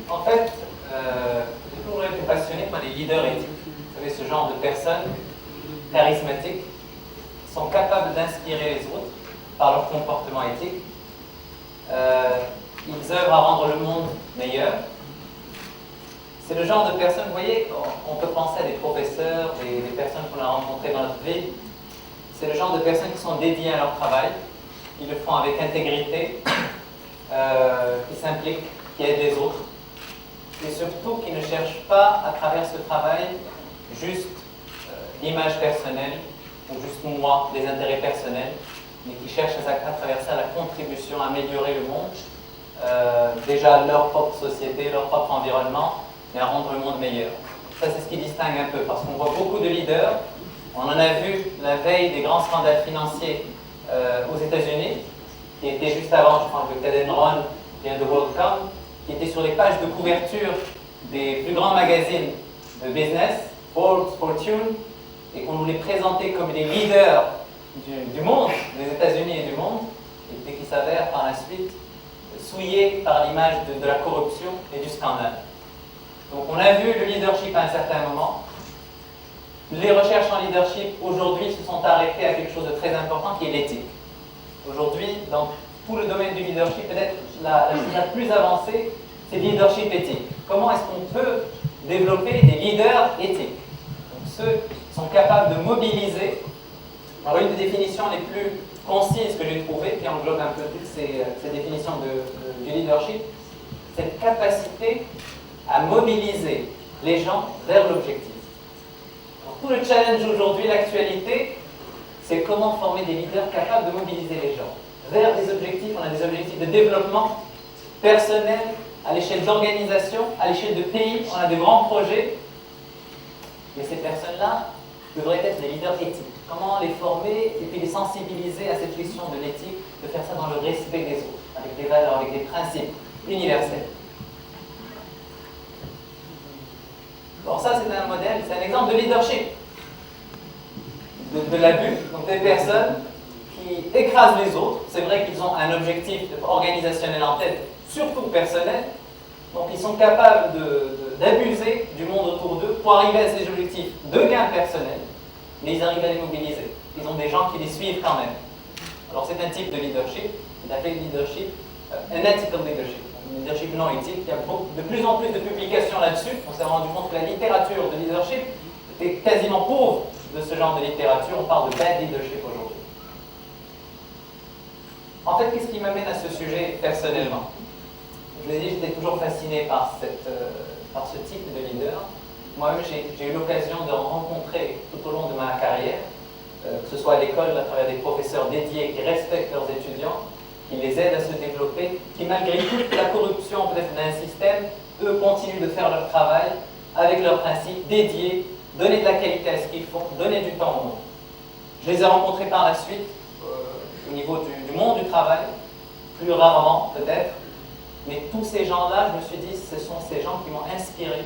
En fait, j'ai toujours été passionné par les leaders éthiques. Vous savez, ce genre de personnes charismatiques qui sont capables d'inspirer les autres par leur comportement éthique. Ils œuvrent à rendre le monde meilleur. C'est le genre de personnes, vous voyez, on peut penser à des professeurs, des personnes qu'on a rencontrées dans notre vie. C'est le genre de personnes qui sont dédiées à leur travail. Ils le font avec intégrité, qui s'impliquent, qui aident les autres. Et surtout qui ne cherchent pas, à travers ce travail, juste l'image personnelle, ou juste moi, les intérêts personnels, mais qui cherchent à travers ça la contribution à améliorer le monde, déjà leur propre société, leur propre environnement, mais à rendre le monde meilleur. Ça, c'est ce qui distingue un peu, parce qu'on voit beaucoup de leaders. On en a vu la veille des grands scandales financiers aux États-Unis, qui était juste avant, je crois, que Ted Enron vient de WorldCom, qui était sur les pages de couverture des plus grands magazines de business, Forbes, Fortune, et qu'on nous les présentait comme des leaders du monde, des États-Unis et du monde, et puis qui s'avèrent par la suite souillés par l'image de la corruption et du scandale. Donc on a vu le leadership à un certain moment. Les recherches en leadership aujourd'hui se sont arrêtées à quelque chose de très important qui est l'éthique. Aujourd'hui, dans tout le domaine du leadership, peut-être la chose la plus avancée, c'est le leadership éthique. Comment est-ce qu'on peut développer des leaders éthiques? Donc, ceux qui sont capables de mobiliser. Alors, une des définitions les plus concises que j'ai trouvées, qui englobe un peu toutes ces définitions du leadership, cette capacité à mobiliser les gens vers l'objectif. Tout le challenge aujourd'hui, l'actualité, c'est comment former des leaders capables de mobiliser les gens vers des objectifs. On a des objectifs de développement personnel, à l'échelle d'organisation, à l'échelle de pays. On a de grands projets. Mais ces personnes-là devraient être des leaders éthiques. Comment les former et puis les sensibiliser à cette question de l'éthique, de faire ça dans le respect des autres, avec des valeurs, avec des principes universels. Bon, ça c'est un modèle, c'est un exemple de leadership, de l'abus, donc des personnes qui écrasent les autres. C'est vrai qu'ils ont un objectif organisationnel en tête, surtout personnel, donc ils sont capables d'abuser du monde autour d'eux pour arriver à ces objectifs de gain personnel, mais ils arrivent à les mobiliser. Ils ont des gens qui les suivent quand même. Alors c'est un type de leadership, il appelle leadership, unethical leadership. Leadership non éthique, il y a de plus en plus de publications là-dessus. On s'est rendu compte que la littérature de leadership était quasiment pauvre de ce genre de littérature. On parle de bad leadership aujourd'hui. En fait, qu'est-ce qui m'amène à ce sujet personnellement? Je vous ai dit, j'étais toujours fasciné par ce type de leader. Moi-même, j'ai eu l'occasion de rencontrer tout au long de ma carrière, que ce soit à l'école, à travers des professeurs dédiés qui respectent leurs étudiants, qui les aident à se développer, qui malgré toute la corruption peut-être d'un système, eux continuent de faire leur travail avec leurs principes dédiés, donner de la qualité à ce qu'ils font, donner du temps au monde. Je les ai rencontrés par la suite au niveau du monde du travail, plus rarement peut-être, mais tous ces gens-là, je me suis dit, ce sont ces gens qui m'ont inspiré,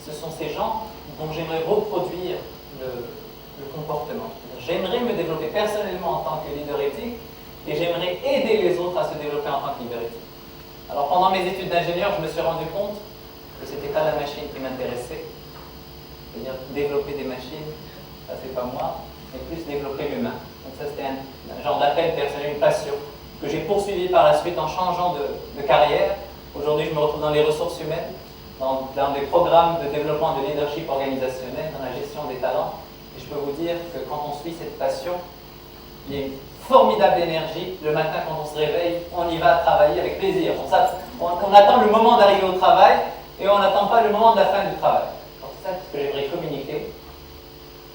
ce sont ces gens dont j'aimerais reproduire le comportement. J'aimerais me développer personnellement en tant que leader éthique, et j'aimerais aider les autres à se développer en tant que leader éthique. Alors pendant mes études d'ingénieur, je me suis rendu compte que ce n'était pas la machine qui m'intéressait. C'est-à-dire développer des machines, ça c'est pas moi, mais plus développer l'humain. Donc ça c'était un genre d'appel personnel, une passion, que j'ai poursuivi par la suite en changeant de carrière. Aujourd'hui je me retrouve dans les ressources humaines, dans des programmes de développement de leadership organisationnel, dans la gestion des talents. Et je peux vous dire que quand on suit cette passion, il y a une formidable énergie. Le matin, quand on se réveille, on y va travailler avec plaisir. On attend le moment d'arriver au travail et on n'attend pas le moment de la fin du travail. C'est ça ce que j'aimerais communiquer.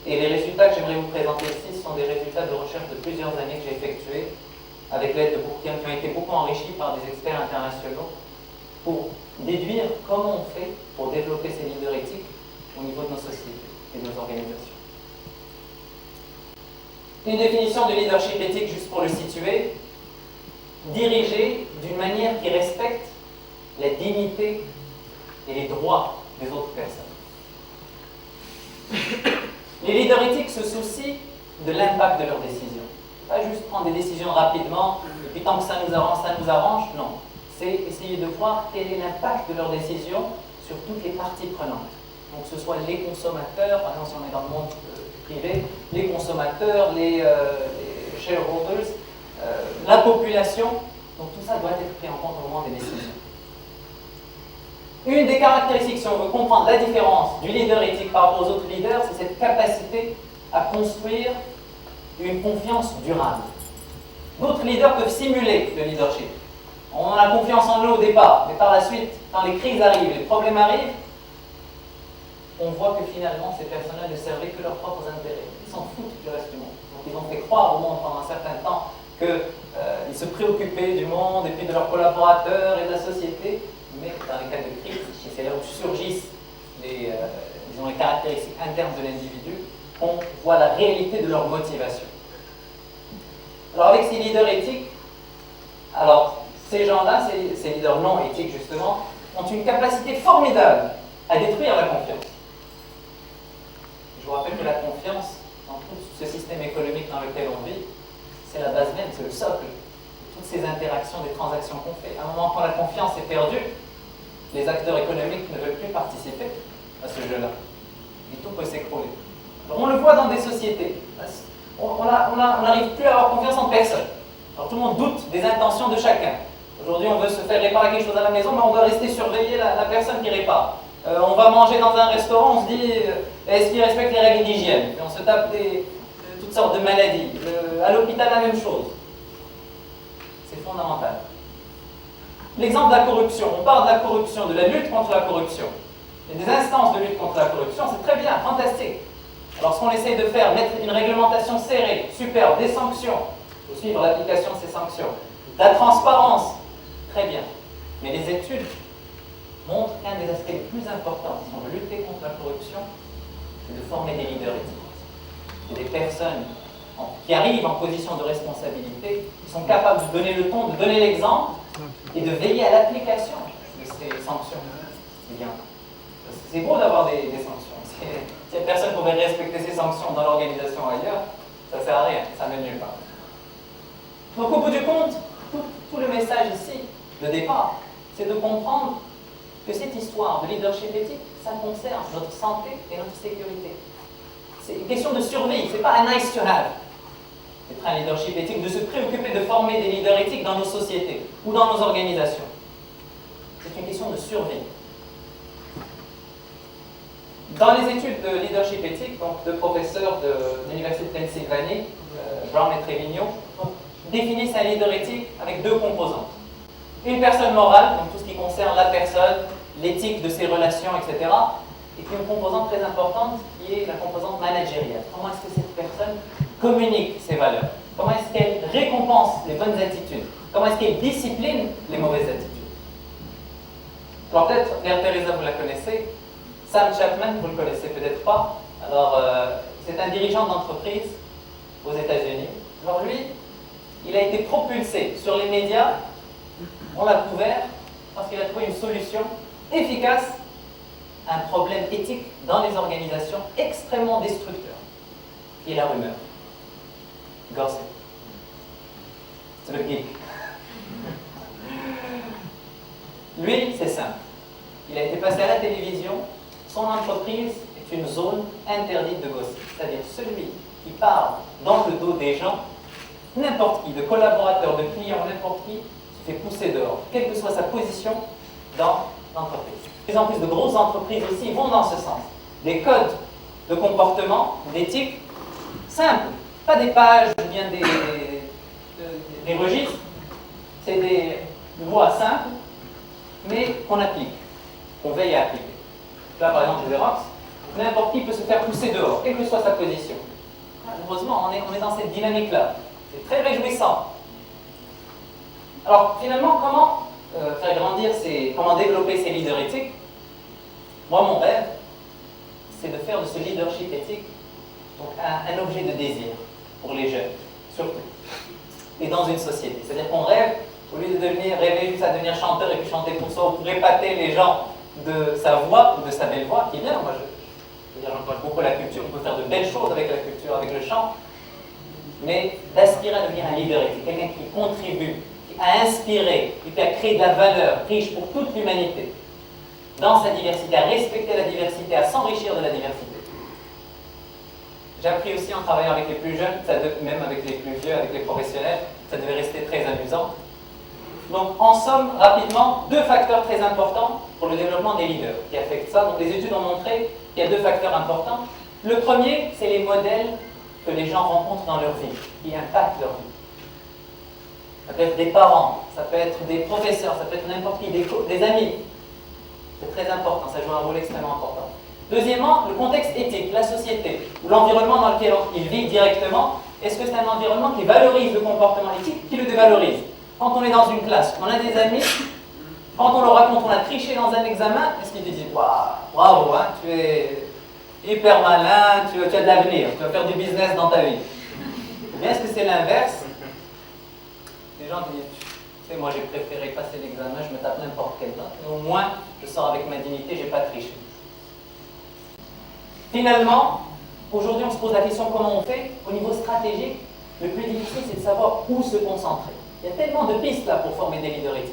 Et les résultats que j'aimerais vous présenter ici sont des résultats de recherche de plusieurs années que j'ai effectués avec l'aide de beaucoup qui ont été beaucoup enrichis par des experts internationaux pour déduire comment on fait pour développer ces leaders éthiques au niveau de nos sociétés et de nos organisations. Une définition de leadership éthique, juste pour le situer, diriger d'une manière qui respecte la dignité et les droits des autres personnes. Les leaders éthiques se soucient de l'impact de leurs décisions. Pas juste prendre des décisions rapidement, et puis tant que ça nous arrange, non. c'est essayer de voir quel est l'impact de leurs décisions sur toutes les parties prenantes. Donc que ce soit les consommateurs, par exemple si on est dans le monde privé, les consommateurs, les shareholders, la population, donc tout ça doit être pris en compte au moment des décisions. Une des caractéristiques, si on veut comprendre la différence du leader éthique par rapport aux autres leaders, c'est cette capacité à construire une confiance durable. D'autres leaders peuvent simuler le leadership. On a confiance en eux au départ, mais par la suite, quand les crises arrivent, les problèmes arrivent, on voit que finalement, ces personnes-là ne servaient que leurs propres intérêts. Ils s'en foutent du reste du monde. Donc ils ont fait croire au monde pendant un certain temps qu'ils se préoccupaient du monde et puis de leurs collaborateurs et de la société, mais dans les cas de crise, et c'est là où surgissent les caractéristiques internes de l'individu, on voit la réalité de leur motivation. Alors avec ces leaders éthiques, alors ces gens-là, ces leaders non éthiques justement, ont une capacité formidable à détruire la confiance. Je vous rappelle que la confiance, dans tout ce système économique dans lequel on vit, c'est la base même, c'est le socle de toutes ces interactions, des transactions qu'on fait. À un moment, quand la confiance est perdue, les acteurs économiques ne veulent plus participer à ce jeu-là. Et tout peut s'écrouler. On le voit dans des sociétés. On n'arrive plus à avoir confiance en personne. Alors tout le monde doute des intentions de chacun. Aujourd'hui, on veut se faire réparer quelque chose à la maison, mais on doit rester surveiller la personne qui répare. On va manger dans un restaurant, on se dit, est-ce qu'il respecte les règles d'hygiène? Et on se tape toutes sortes de maladies. À l'hôpital, la même chose. C'est fondamental. L'exemple de la corruption. On parle de la corruption, de la lutte contre la corruption. Il y a des instances de lutte contre la corruption, c'est très bien, fantastique. Lorsqu'on essaie de mettre une réglementation serrée, superbe, des sanctions, il faut suivre l'application de ces sanctions, de la transparence, très bien. Mais les études montrent qu'un des aspects les plus importants, si on veut lutter contre la corruption, c'est de former des leaders éthiques. C'est des personnes qui arrivent en position de responsabilité, qui sont capables de donner le ton, de donner l'exemple et de veiller à l'application de ces sanctions. C'est bien. C'est beau d'avoir des sanctions. Si personne ne pouvait respecter ces sanctions dans l'organisation ailleurs, ça ne sert à rien, ça ne mène nulle part. Donc au bout du compte, tout le message ici, de départ, c'est de comprendre que cette histoire de leadership éthique, ça concerne notre santé et notre sécurité. C'est une question de survie, ce n'est pas un nice to have d'être un leadership éthique, de se préoccuper de former des leaders éthiques dans nos sociétés ou dans nos organisations. C'est une question de survie. Dans les études de leadership éthique, donc deux professeurs de l'Université de Pennsylvanie, Brown et Trevino, définissent un leader éthique avec deux composantes. Une personne morale, donc tout ce qui concerne la personne, l'éthique de ses relations, etc. Et puis une composante très importante qui est la composante managériale. Comment est-ce que cette personne communique ses valeurs? Comment est-ce qu'elle récompense les bonnes attitudes? Comment est-ce qu'elle discipline les mauvaises attitudes? Alors peut-être, Mère Teresa, vous la connaissez. Sam Chapman, vous ne le connaissez peut-être pas. Alors, c'est un dirigeant d'entreprise aux États-Unis. Alors lui, il a été propulsé sur les médias, on l'a couvert, parce qu'il a trouvé une solution efficace à un problème éthique dans les organisations extrêmement destructeur, qui est la rumeur. Gossip. C'est le geek. Lui, c'est simple. Il a été passé à la télévision. Son entreprise est une zone interdite de gossip. C'est-à-dire celui qui parle dans le dos des gens, n'importe qui, de collaborateurs, de clients, n'importe qui, se fait pousser dehors, quelle que soit sa position dans l'entreprise. De plus en plus de grosses entreprises aussi vont dans ce sens. Des codes de comportement, d'éthique, simples, pas des pages ou bien des registres, c'est des lois simples, mais qu'on applique, qu'on veille à appliquer. Là, par exemple, les Xerox, n'importe qui peut se faire pousser dehors, quelle que soit sa position. Heureusement, on est dans cette dynamique-là. C'est très réjouissant. Alors, finalement, comment faire grandir comment développer ces leaders éthiques? Moi, mon rêve, c'est de faire de ce leadership éthique donc, un objet de désir pour les jeunes, surtout, et dans une société. C'est-à-dire qu'on rêve, au lieu de rêver juste à devenir chanteur et puis chanter pour soi, ou pour épater les gens de sa voix ou de sa belle voix, qui est bien. Moi, j'encourage beaucoup la culture, on peut faire de belles choses avec la culture, avec le chant, mais d'aspirer à devenir un leader éthique, quelqu'un qui contribue, qui à inspirer et puis à créer de la valeur riche pour toute l'humanité, dans sa diversité, à respecter la diversité, à s'enrichir de la diversité. J'ai appris aussi en travaillant avec les plus jeunes, même avec les plus vieux, avec les professionnels, ça devait rester très amusant. Donc, en somme, rapidement, deux facteurs très importants pour le développement des leaders qui affectent ça. Donc, les études ont montré qu'il y a deux facteurs importants. Le premier, c'est les modèles que les gens rencontrent dans leur vie, qui impactent leur vie. Ça peut être des parents, ça peut être des professeurs, ça peut être n'importe qui, des amis. C'est très important, ça joue un rôle extrêmement important. Deuxièmement, le contexte éthique, la société, ou l'environnement dans lequel ils vivent directement. Est-ce que c'est un environnement qui valorise le comportement éthique, qui le dévalorise? Quand on est dans une classe, on a des amis, quand on leur raconte qu'on a triché dans un examen, est-ce qu'ils te disent waouh, bravo, hein, tu es hyper malin, tu as de l'avenir, tu vas faire du business dans ta vie? Ou bien est-ce que c'est l'inverse? Les gens te disent, tu sais, moi j'ai préféré passer l'examen, je me tape n'importe quelle note, mais au moins je sors avec ma dignité, j'ai pas triché. Finalement, aujourd'hui on se pose la question comment on fait. Au niveau stratégique, le plus difficile c'est de savoir où se concentrer. Il y a tellement de pistes là pour former des leaders éthiques.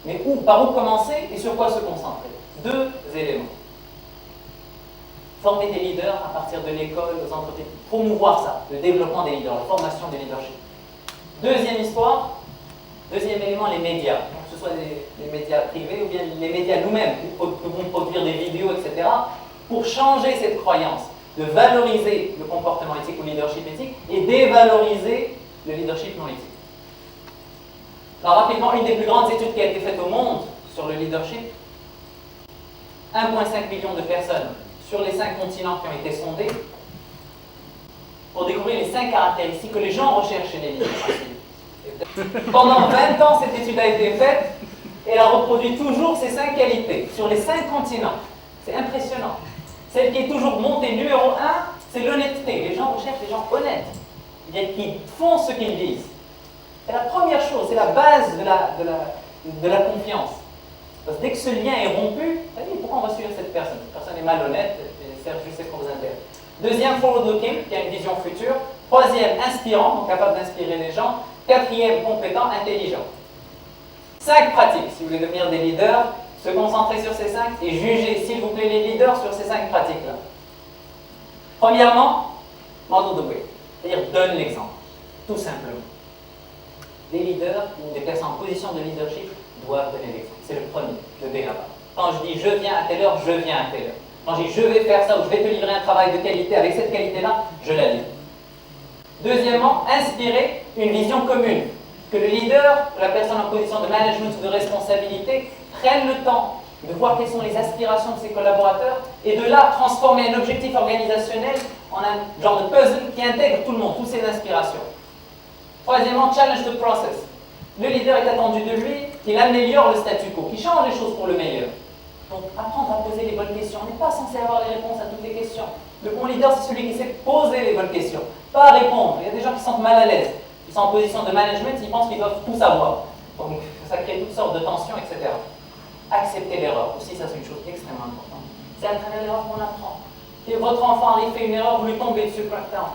Mais par où commencer et sur quoi se concentrer? Deux éléments. Former des leaders à partir de l'école, aux entreprises, promouvoir ça, le développement des leaders, la formation des leadership. Deuxième histoire, deuxième élément, les médias. Donc, que ce soit les médias privés ou bien les médias nous-mêmes qui vont produire des vidéos, etc., pour changer cette croyance, de valoriser le comportement éthique ou le leadership éthique et dévaloriser le leadership non éthique. Alors rapidement, une des plus grandes études qui a été faite au monde sur le leadership, 1,5 million de personnes sur les 5 continents qui ont été sondés pour découvrir les 5 caractéristiques que les gens recherchent chez les leaders. Pendant 20 ans, cette étude a été faite et elle a reproduit toujours ces 5 qualités sur les 5 continents. C'est impressionnant. Celle qui est toujours montée numéro 1, c'est l'honnêteté. Les gens recherchent des gens honnêtes, qui font ce qu'ils disent. C'est la première chose, c'est la base de la confiance. Parce que dès que ce lien est rompu, pourquoi on va suivre cette personne? Cette personne est malhonnête et sert juste ses propres intérêts. Deuxième, forward-looking, qui a une vision future. Troisième, inspirant, donc capable d'inspirer les gens. Quatrième, compétent, intelligent. 5 pratiques, si vous voulez devenir des leaders, se concentrer sur ces 5 et juger, s'il vous plaît, les leaders sur ces 5 pratiques-là. Premièrement, model the way, c'est-à-dire donne l'exemple, tout simplement. Des leaders ou des personnes en position de leadership doivent donner l'exemple. C'est le premier, le B là-bas. Quand je dis je viens à telle heure, je viens à telle heure. Quand je dis je vais faire ça ou je vais te livrer un travail de qualité avec cette qualité-là, je la livre. Deuxièmement, inspirer une vision commune. Que le leader, la personne en position de management ou de responsabilité, prenne le temps de voir quelles sont les aspirations de ses collaborateurs et de là transformer un objectif organisationnel en un genre de puzzle qui intègre tout le monde, toutes ses aspirations. Troisièmement, challenge the process. Le leader est attendu de lui qu'il améliore le statu quo, qu'il change les choses pour le meilleur. Donc, apprendre à poser les bonnes questions. On n'est pas censé avoir les réponses à toutes les questions. Le bon leader, c'est celui qui sait poser les bonnes questions, pas répondre. Il y a des gens qui se sentent mal à l'aise. Ils sont en position de management, ils pensent qu'ils doivent tout savoir. Donc, ça crée toutes sortes de tensions, etc. Accepter l'erreur aussi, ça c'est une chose extrêmement importante. C'est à travers l'erreur qu'on apprend. Si votre enfant arrive fait une erreur, vous lui tombez dessus plein de temps.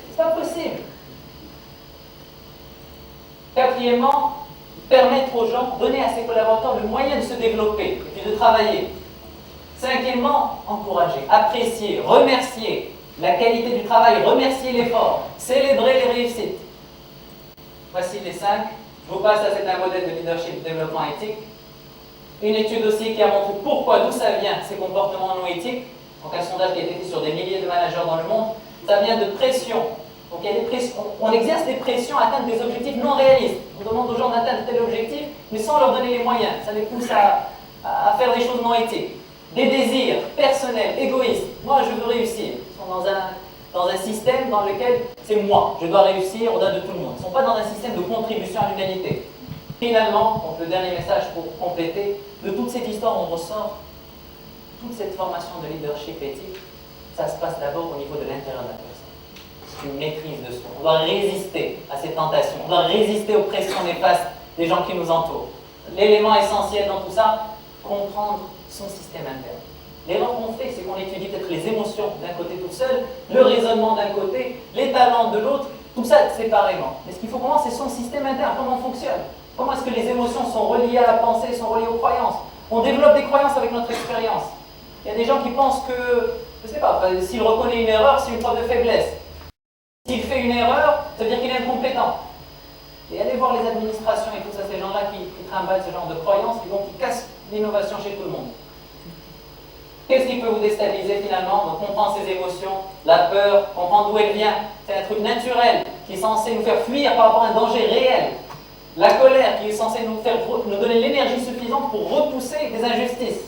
C'est pas possible. Quatrièmement, permettre aux gens, donner à ses collaborateurs le moyen de se développer et puis de travailler. Cinquièmement, encourager, apprécier, remercier la qualité du travail, remercier l'effort, célébrer les réussites. Voici les 5. Je vous passe, ça c'est un modèle de leadership de développement éthique. Une étude aussi qui a montré pourquoi, d'où ça vient, ces comportements non éthiques. Donc un sondage qui a été fait sur des milliers de managers dans le monde. Ça vient de pression. Donc il y a des pressions, on exerce des pressions à atteindre des objectifs non réalistes. On demande aux gens d'atteindre tel objectif, mais sans leur donner les moyens. Ça les pousse à faire des choses non éthiques. Des désirs personnels, égoïstes. Moi, je veux réussir. Ils sont dans un système dans lequel c'est moi. Je dois réussir au-delà de tout le monde. Ils ne sont pas dans un système de contribution à l'humanité. Finalement, donc le dernier message pour compléter, de toute cette histoire, on ressort toute cette formation de leadership éthique. Ça se passe d'abord au niveau de l'intérieur de la personne. Une maîtrise de soi. On doit résister à ces tentations. On doit résister aux pressions néfastes des gens qui nous entourent. L'élément essentiel dans tout ça, comprendre son système interne. L'erreur qu'on fait, c'est qu'on étudie peut-être les émotions d'un côté tout seul, le raisonnement d'un côté, les talents de l'autre, Tout ça séparément. Mais ce qu'il faut comprendre, c'est son système interne, comment on fonctionne. Comment est-ce que les émotions sont reliées à la pensée, sont reliées aux croyances. On développe des croyances avec notre expérience. Il y a des gens qui pensent que, je ne sais pas, s'il reconnaît une erreur, c'est une preuve de faiblesse. S'il fait une erreur, ça veut dire qu'il est incompétent. Et allez voir les administrations et tout ça, ces gens-là qui trimballent ce genre de croyances et donc qui cassent l'innovation chez tout le monde. Qu'est-ce qui peut vous déstabiliser finalement? Donc comprendre ses émotions, la peur, comprendre d'où elle vient. C'est un truc naturel qui est censé nous faire fuir par rapport à un danger réel. La colère qui est censée nous donner l'énergie suffisante pour repousser des injustices.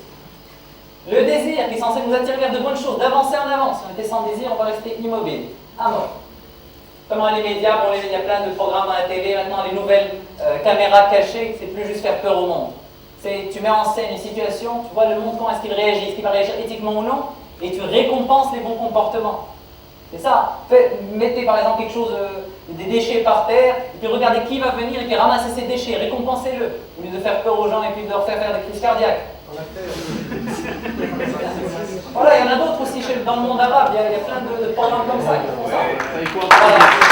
Le désir qui est censé nous attirer vers de bonnes choses, d'avancer en avant. Si on était sans désir, on va rester immobile, à mort. Comment les médias, bon, il y a plein de programmes à la télé, maintenant les nouvelles caméras cachées, c'est plus juste faire peur au monde. Tu mets en scène une situation, tu vois le monde, comment est-ce qu'il réagit, est-ce qu'il va réagir éthiquement ou non, et tu récompenses les bons comportements. C'est ça. Mettez par exemple quelque chose, des déchets par terre, et puis regardez qui va venir et puis ramasser ces déchets, récompensez-le, au lieu de faire peur aux gens et puis de leur faire des crises cardiaques. Voilà, il y en a d'autres aussi dans le monde arabe, il y a plein de programmes comme ça qui font ça. Voilà.